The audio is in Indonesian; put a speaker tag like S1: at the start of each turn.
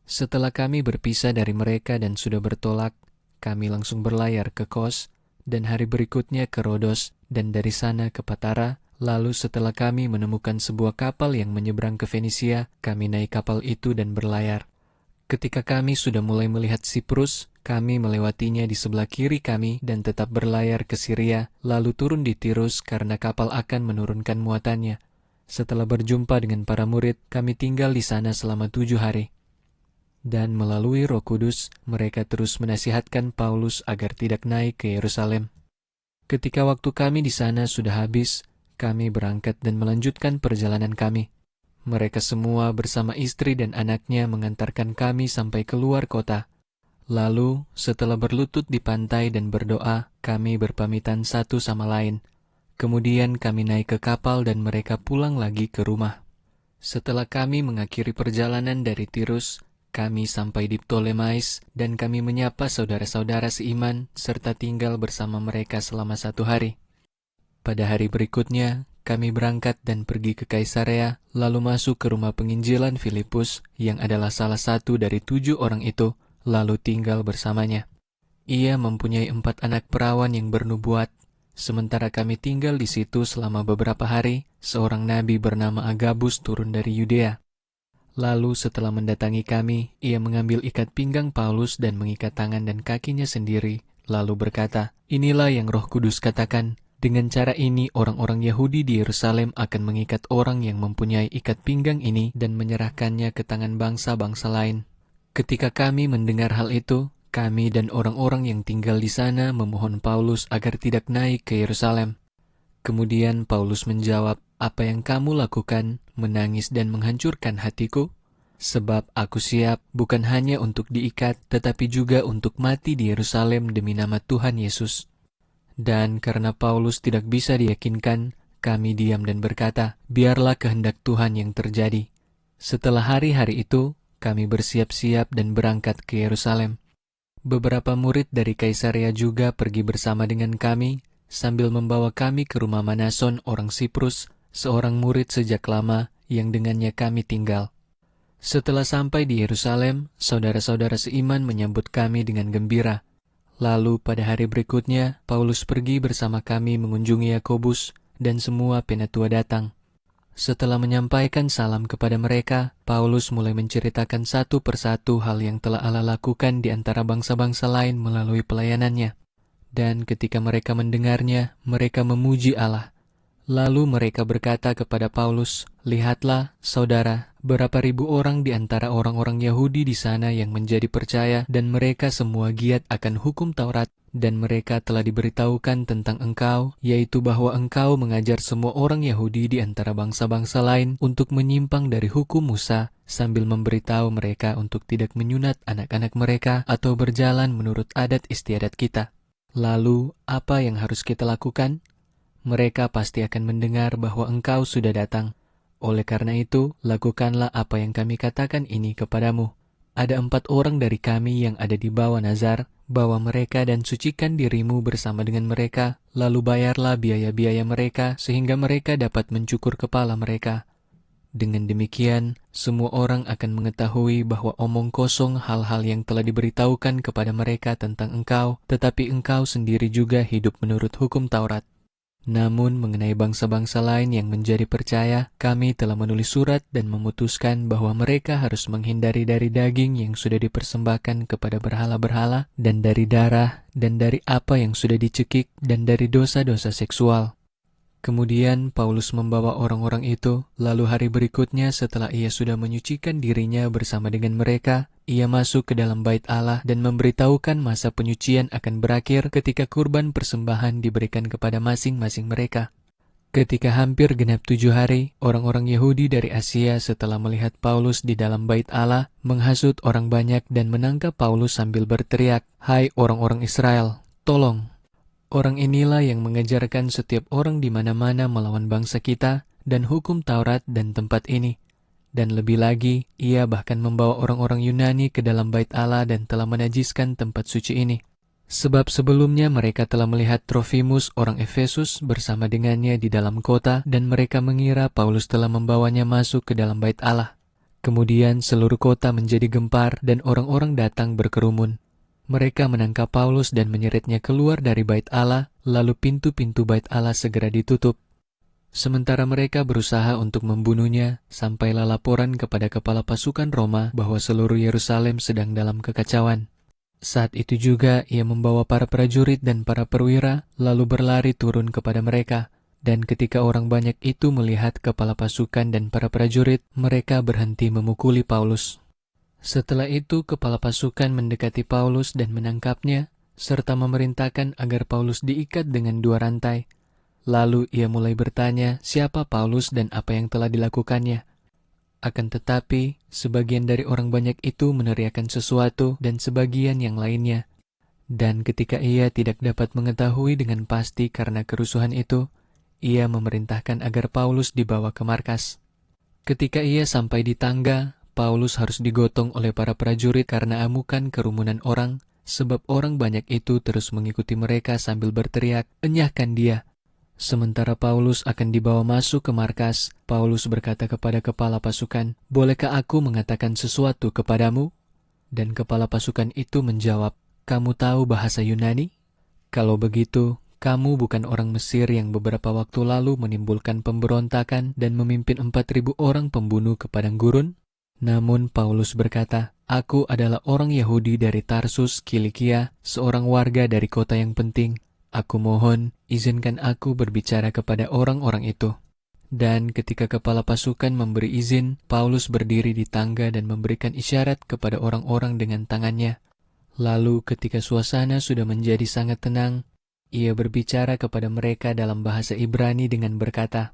S1: Setelah kami berpisah dari mereka dan sudah bertolak, kami langsung berlayar ke Kos, dan hari berikutnya ke Rodos, dan dari sana ke Patara. Lalu setelah kami menemukan sebuah kapal yang menyeberang ke Fenisia, kami naik kapal itu dan berlayar. Ketika kami sudah mulai melihat Siprus, kami melewatinya di sebelah kiri kami dan tetap berlayar ke Syria, lalu turun di Tirus karena kapal akan menurunkan muatannya. Setelah berjumpa dengan para murid, kami tinggal di sana selama 7 hari. Dan melalui Roh Kudus, mereka terus menasihatkan Paulus agar tidak naik ke Yerusalem. Ketika waktu kami di sana sudah habis, kami berangkat dan melanjutkan perjalanan kami. Mereka semua bersama istri dan anaknya mengantarkan kami sampai keluar kota. Lalu, setelah berlutut di pantai dan berdoa, kami berpamitan satu sama lain. Kemudian kami naik ke kapal dan mereka pulang lagi ke rumah. Setelah kami mengakhiri perjalanan dari Tirus, kami sampai di Ptolemais dan kami menyapa saudara-saudara seiman serta tinggal bersama mereka selama 1 hari. Pada hari berikutnya, kami berangkat dan pergi ke Kaisarea, lalu masuk ke rumah penginjilan Filipus, yang adalah salah satu dari 7 orang itu, lalu tinggal bersamanya. Ia mempunyai 4 anak perawan yang bernubuat. Sementara kami tinggal di situ selama beberapa hari, seorang nabi bernama Agabus turun dari Yudea. Lalu setelah mendatangi kami, ia mengambil ikat pinggang Paulus dan mengikat tangan dan kakinya sendiri, lalu berkata, "Inilah yang Roh Kudus katakan, dengan cara ini orang-orang Yahudi di Yerusalem akan mengikat orang yang mempunyai ikat pinggang ini dan menyerahkannya ke tangan bangsa-bangsa lain." Ketika kami mendengar hal itu, kami dan orang-orang yang tinggal di sana memohon Paulus agar tidak naik ke Yerusalem. Kemudian Paulus menjawab, "Apa yang kamu lakukan, menangis dan menghancurkan hatiku? Sebab aku siap bukan hanya untuk diikat, tetapi juga untuk mati di Yerusalem demi nama Tuhan Yesus." Dan karena Paulus tidak bisa diyakinkan, kami diam dan berkata, "Biarlah kehendak Tuhan yang terjadi." Setelah hari-hari itu, kami bersiap-siap dan berangkat ke Yerusalem. Beberapa murid dari Kaisarea juga pergi bersama dengan kami, sambil membawa kami ke rumah Manason orang Siprus, seorang murid sejak lama yang dengannya kami tinggal. Setelah sampai di Yerusalem, saudara-saudara seiman menyambut kami dengan gembira. Lalu pada hari berikutnya, Paulus pergi bersama kami mengunjungi Yakobus, dan semua penatua datang. Setelah menyampaikan salam kepada mereka, Paulus mulai menceritakan satu persatu hal yang telah Allah lakukan di antara bangsa-bangsa lain melalui pelayanannya. Dan ketika mereka mendengarnya, mereka memuji Allah. Lalu mereka berkata kepada Paulus, "Lihatlah, saudara, berapa ribu orang di antara orang-orang Yahudi di sana yang menjadi percaya, dan mereka semua giat akan hukum Taurat, dan mereka telah diberitahukan tentang engkau, yaitu bahwa engkau mengajar semua orang Yahudi di antara bangsa-bangsa lain untuk menyimpang dari hukum Musa, sambil memberitahu mereka untuk tidak menyunat anak-anak mereka atau berjalan menurut adat istiadat kita. Lalu, apa yang harus kita lakukan? Mereka pasti akan mendengar bahwa engkau sudah datang. Oleh karena itu, lakukanlah apa yang kami katakan ini kepadamu. Ada 4 orang dari kami yang ada di bawah nazar, bawa mereka dan sucikan dirimu bersama dengan mereka, lalu bayarlah biaya-biaya mereka sehingga mereka dapat mencukur kepala mereka. Dengan demikian, semua orang akan mengetahui bahwa omong kosong hal-hal yang telah diberitahukan kepada mereka tentang engkau, tetapi engkau sendiri juga hidup menurut hukum Taurat. Namun mengenai bangsa-bangsa lain yang menjadi percaya, kami telah menulis surat dan memutuskan bahwa mereka harus menghindari dari daging yang sudah dipersembahkan kepada berhala-berhala, dan dari darah, dan dari apa yang sudah dicekik, dan dari dosa-dosa seksual. Kemudian Paulus membawa orang-orang itu, lalu hari berikutnya setelah ia sudah menyucikan dirinya bersama dengan mereka, ia masuk ke dalam bait Allah dan memberitahukan masa penyucian akan berakhir ketika kurban persembahan diberikan kepada masing-masing mereka. Ketika hampir genap 7 hari, orang-orang Yahudi dari Asia setelah melihat Paulus di dalam bait Allah, menghasut orang banyak dan menangkap Paulus sambil berteriak, "Hai orang-orang Israel, tolong! Orang inilah yang mengajarkan setiap orang di mana-mana melawan bangsa kita dan hukum Taurat dan tempat ini. Dan lebih lagi, ia bahkan membawa orang-orang Yunani ke dalam bait Allah dan telah menajiskan tempat suci ini. Sebab sebelumnya mereka telah melihat Trofimus orang Efesus bersama dengannya di dalam kota dan mereka mengira Paulus telah membawanya masuk ke dalam bait Allah. Kemudian seluruh kota menjadi gempar dan orang-orang datang berkerumun. Mereka menangkap Paulus dan menyeretnya keluar dari bait Allah, lalu pintu-pintu bait Allah segera ditutup. Sementara mereka berusaha untuk membunuhnya, sampailah laporan kepada kepala pasukan Roma bahwa seluruh Yerusalem sedang dalam kekacauan. Saat itu juga ia membawa para prajurit dan para perwira, lalu berlari turun kepada mereka. Dan ketika orang banyak itu melihat kepala pasukan dan para prajurit, mereka berhenti memukuli Paulus. Setelah itu kepala pasukan mendekati Paulus dan menangkapnya, serta memerintahkan agar Paulus diikat dengan 2 rantai. Lalu ia mulai bertanya siapa Paulus dan apa yang telah dilakukannya. Akan tetapi, sebagian dari orang banyak itu meneriakkan sesuatu dan sebagian yang lainnya. Dan ketika ia tidak dapat mengetahui dengan pasti karena kerusuhan itu, ia memerintahkan agar Paulus dibawa ke markas. Ketika ia sampai di tangga, Paulus harus digotong oleh para prajurit karena amukan kerumunan orang, sebab orang banyak itu terus mengikuti mereka sambil berteriak, "Enyahkan dia!" Sementara Paulus akan dibawa masuk ke markas, Paulus berkata kepada kepala pasukan, "Bolehkah aku mengatakan sesuatu kepadamu?" Dan kepala pasukan itu menjawab, "Kamu tahu bahasa Yunani? Kalau begitu, kamu bukan orang Mesir yang beberapa waktu lalu menimbulkan pemberontakan dan memimpin 4.000 orang pembunuh ke padang gurun?" Namun Paulus berkata, "Aku adalah orang Yahudi dari Tarsus, Kilikia, seorang warga dari kota yang penting. Aku mohon, izinkan aku berbicara kepada orang-orang itu." Dan ketika kepala pasukan memberi izin, Paulus berdiri di tangga dan memberikan isyarat kepada orang-orang dengan tangannya. Lalu ketika suasana sudah menjadi sangat tenang, ia berbicara kepada mereka dalam bahasa Ibrani dengan berkata,